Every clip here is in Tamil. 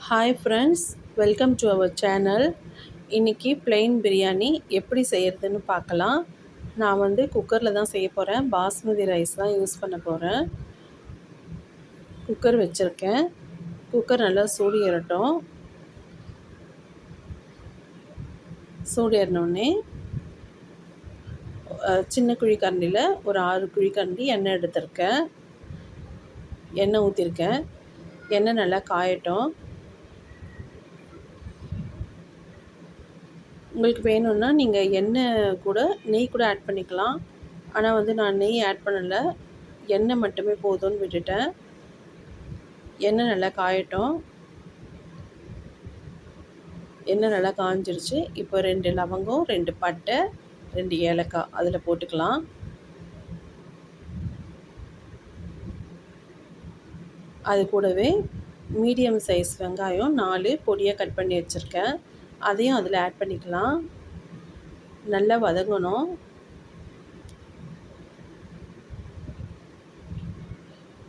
Hi friends, welcome to our channel. இன்றைக்கி plain பிரியாணி எப்படி செய்கிறதுன்னு பார்க்கலாம். நான் குக்கரில் தான் செய்ய போகிறேன். பாஸ்மதி ரைஸ் தான் யூஸ் பண்ண போகிறேன். குக்கர் வச்சுருக்கேன். குக்கர் நல்லா சூடு ஏறட்டும். சூடு ஏறினோடனே சின்ன குழிக்கரண்டியில் ஒரு 6 குழிக்கரண்டி எண்ணெய் எடுத்திருக்கேன். எண்ணெய் ஊற்றிருக்கேன். எண்ணெய் நல்லா காயட்டும். உங்களுக்கு வேணும்னா நீங்கள் எண்ணெய் கூட நெய் கூட ஆட் பண்ணிக்கலாம். ஆனால் நான் நெய் ஆட் பண்ணலை, எண்ணெய் மட்டுமே போதும்னு விட்டுட்டேன். எண்ணெய் நல்லா காயட்டும். எண்ணெய் நல்லா காஞ்சிருச்சு. இப்போ 2 லவங்கம், 2 பட்டை, 2 ஏலக்காய் அதில் போட்டுக்கலாம். அது கூடவே மீடியம் சைஸ் வெங்காயம் 4 பொடியாக கட் பண்ணி வச்சுருக்கேன். அதையும் அதில் ஆட் பண்ணிக்கலாம். நல்லா வதங்கணும்.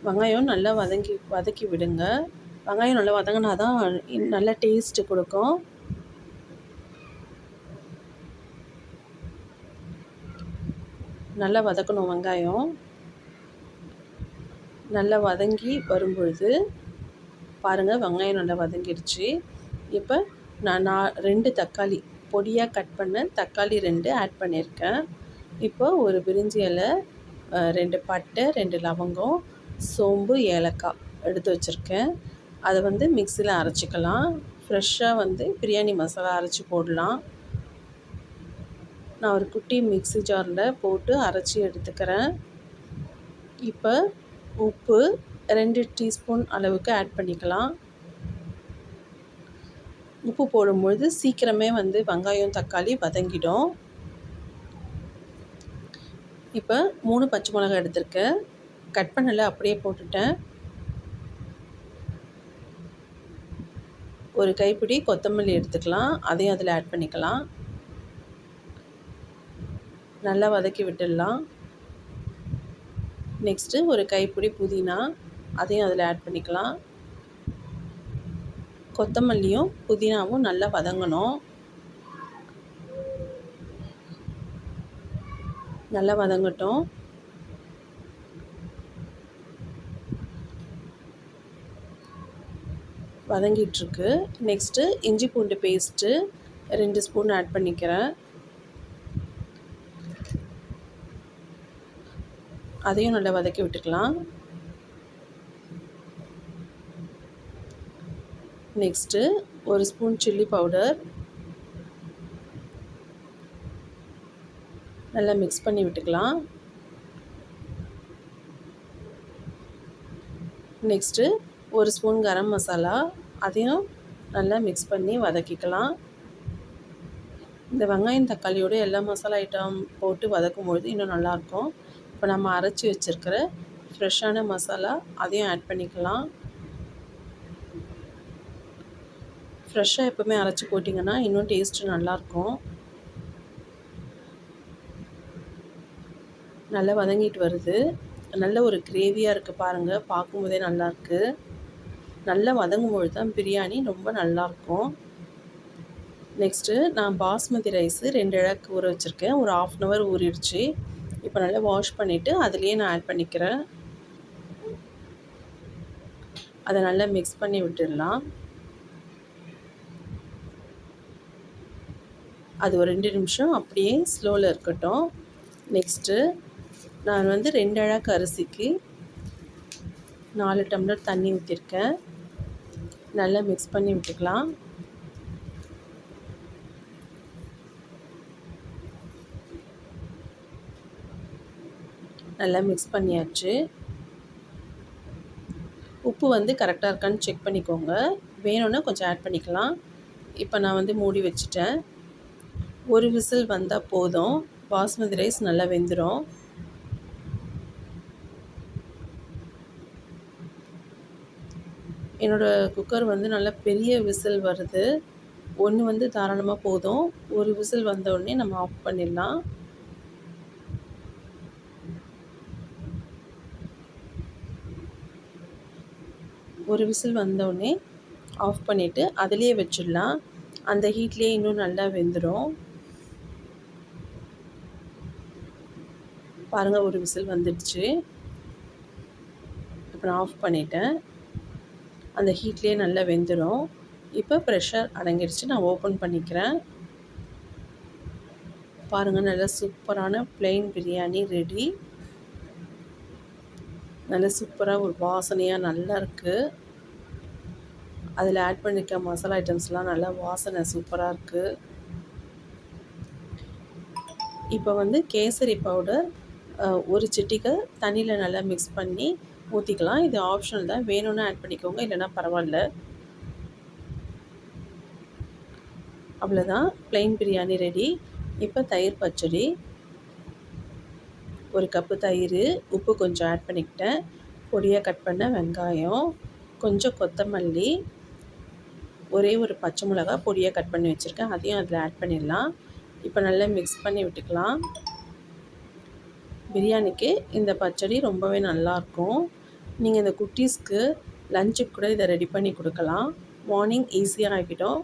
வெங்காயம் நல்லா வதக்கி விடுங்க. வெங்காயம் நல்லா வதங்கினா தான் நல்ல டேஸ்ட்டு கொடுக்கும். நல்லா வதக்கணும். வெங்காயம் நல்லா வதங்கி வரும்பொழுது பாருங்கள், வெங்காயம் நல்லா வதங்கிடுச்சு. இப்போ நான் 2 தக்காளி பொடியாக கட் பண்ண தக்காளி 2 ஆட் பண்ணியிருக்கேன். இப்போ ஒரு பிரிஞ்சி இலை, 2 பட்டை, 2 லவங்கம், சோம்பு, ஏலக்காய் எடுத்து வச்சுருக்கேன். அதை மிக்சியில் அரைச்சிக்கலாம். ஃப்ரெஷ்ஷாக பிரியாணி மசாலா அரைச்சி போடலாம். நான் ஒரு குட்டி மிக்ஸி ஜாரில் போட்டு அரைச்சி எடுத்துக்கிறேன். இப்போ உப்பு 2 டீஸ்பூன் அளவுக்கு ஆட் பண்ணிக்கலாம். உப்பு போடும்பொழுது சீக்கிரமே வெங்காயம் தக்காளி வதங்கிடும். இப்போ 3 பச்சை மிளகாய் எடுத்திருக்கேன். கட் பண்ணலை, அப்படியே போட்டுட்டேன். ஒரு கைப்பிடி கொத்தமல்லி எடுத்துக்கலாம். அதையும் அதில் ஆட் பண்ணிக்கலாம். நல்லா வதக்கி விட்டுடலாம். நெக்ஸ்ட்டு ஒரு கைப்பிடி புதினா, அதையும் அதில் ஆட் பண்ணிக்கலாம். கொத்தமல்லியும் புதினாவும் நல்லா வதங்கணும். நல்லா வதங்கட்டும். வதங்கிட்டுருக்கு. நெக்ஸ்ட்டு இஞ்சி பூண்டு பேஸ்ட்டு 2 ஸ்பூன் ஆட் பண்ணிக்கிறேன். அதையும் நல்லா வதக்கி விட்டுக்கலாம். நெக்ஸ்ட்டு ஒரு ஸ்பூன் சில்லி பவுடர் நல்லா மிக்ஸ் பண்ணி விட்டுக்கலாம். நெக்ஸ்ட்டு ஒரு ஸ்பூன் கரம் மசாலா, அதையும் நல்லா மிக்ஸ் பண்ணி வதக்கிக்கலாம். இந்த வெங்காயம் தக்காளியோட எல்லா மசாலா ஐட்டம் போட்டு வதக்கும்பொழுது இன்னும் நல்லாயிருக்கும். இப்போ நம்ம அரைச்சி வச்சுருக்கிற ஃப்ரெஷ்ஷான மசாலா அதையும் ஆட் பண்ணிக்கலாம். ஃப்ரெஷ்ஷாக எப்போவுமே அரைச்சி போட்டிங்கன்னா இன்னும் டேஸ்ட்டு நல்லாயிருக்கும். நல்லா வதங்கிட்டு வருது. நல்ல ஒரு கிரேவியாக இருக்குது பாருங்கள், பார்க்கும்போதே நல்லாயிருக்கு. நல்லா வதங்கும்பொழுது தான் பிரியாணி ரொம்ப நல்லாயிருக்கும். நெக்ஸ்ட்டு நான் பாஸ்மதி ரைஸு 2 இழக்கு ஊற வச்சுருக்கேன். ஒரு 1/2 hour ஊறிடுச்சு. இப்போ நல்லா வாஷ் பண்ணிவிட்டு அதுலேயே நான் ஆட் பண்ணிக்கிறேன். அதை நல்லா மிக்ஸ் பண்ணி விட்டுடலாம். அது ஒரு 2 நிமிஷம் அப்படியே ஸ்லோவில் இருக்கட்டும். நெக்ஸ்ட்டு நான் 2 இழக்கு அரிசிக்கு 4 டம்ளர் தண்ணி ஊற்றிருக்கேன். நல்லா மிக்ஸ் பண்ணி விட்டுக்கலாம். நல்லா மிக்ஸ் பண்ணியாச்சு. உப்பு கரெக்டாக இருக்கான்னு செக் பண்ணிக்கோங்க. வேணும்னா கொஞ்சம் ஆட் பண்ணிக்கலாம். இப்போ நான் மூடி வச்சுட்டேன். ஒரு விசில் வந்தால் போதும். பாஸ்மதி ரைஸ் நல்லா வெந்துடும். என்னோடய குக்கர் நல்லா பெரிய விசில் வருது. ஒன்று தாராளமாக போதும். ஒரு விசில் வந்தோடனே நம்ம ஆஃப் பண்ணிடலாம். ஒரு விசில் வந்தோடனே ஆஃப் பண்ணிவிட்டு அதிலேயே வச்சிடலாம். அந்த ஹீட்லேயே இன்னும் நல்லா வெந்துடும். பாருங்கள், ஒரு விசில் வந்துடுச்சு. இப்போ நான் ஆஃப் பண்ணிட்டேன். அந்த ஹீட்லேயே நல்லா வெந்துடும். இப்போ ப்ரெஷர் அடங்கிடுச்சு. நான் ஓப்பன் பண்ணிக்கிறேன். பாருங்கள், நல்லா சூப்பரான ப்ளெயின் பிரியாணி ரெடி. நல்லா சூப்பராக ஒரு வாசனையாக நல்லா இருக்குது. அதில் ஆட் பண்ணிக்க மசாலா ஐட்டம்ஸ்லாம் நல்லா வாசனை சூப்பராக இருக்குது. இப்போ கேசரி பவுடர் ஒரு சிட்டிகை தண்ணியில் நல்லா மிக்ஸ் பண்ணி ஊற்றிக்கலாம். இது ஆப்ஷனல் தான், வேணும்னா ஆட் பண்ணிக்கோங்க, இல்லைனா பரவாயில்ல. அவ்வளோதான், ப்ளெயின் பிரியாணி ரெடி. இப்போ தயிர் பச்சடி, ஒரு கப்பு தயிர், உப்பு கொஞ்சம் ஆட் பண்ணிக்கிட்டேன், பொடியாக கட் பண்ண வெங்காயம், கொஞ்சம் கொத்தமல்லி, ஒரே ஒரு பச்சை மிளகாய் பொடியாக கட் பண்ணி வச்சுருக்கேன், அதையும் அதில் ஆட் பண்ணிடலாம். இப்போ நல்லா மிக்ஸ் பண்ணி விட்டுக்கலாம். பிரியாணிக்கு இந்த பச்சடி ரொம்பவே நல்லாயிருக்கும். நீங்கள் இந்த குட்டீஸ்க்கு லஞ்சுக்கு கூட இதை ரெடி பண்ணி கொடுக்கலாம். மார்னிங் ஈஸியாக ஆகிடும்.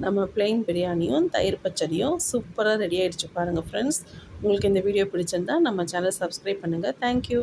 நம்ம ப்ளெயின் பிரியாணியும் தயிர் பச்சடியும் சூப்பராக ரெடி ஆகிடுச்சு பாருங்கள் ஃப்ரெண்ட்ஸ். உங்களுக்கு இந்த வீடியோ பிடிச்சிருந்தால் நம்ம சேனல் சப்ஸ்கிரைப் பண்ணுங்கள். தேங்க்யூ.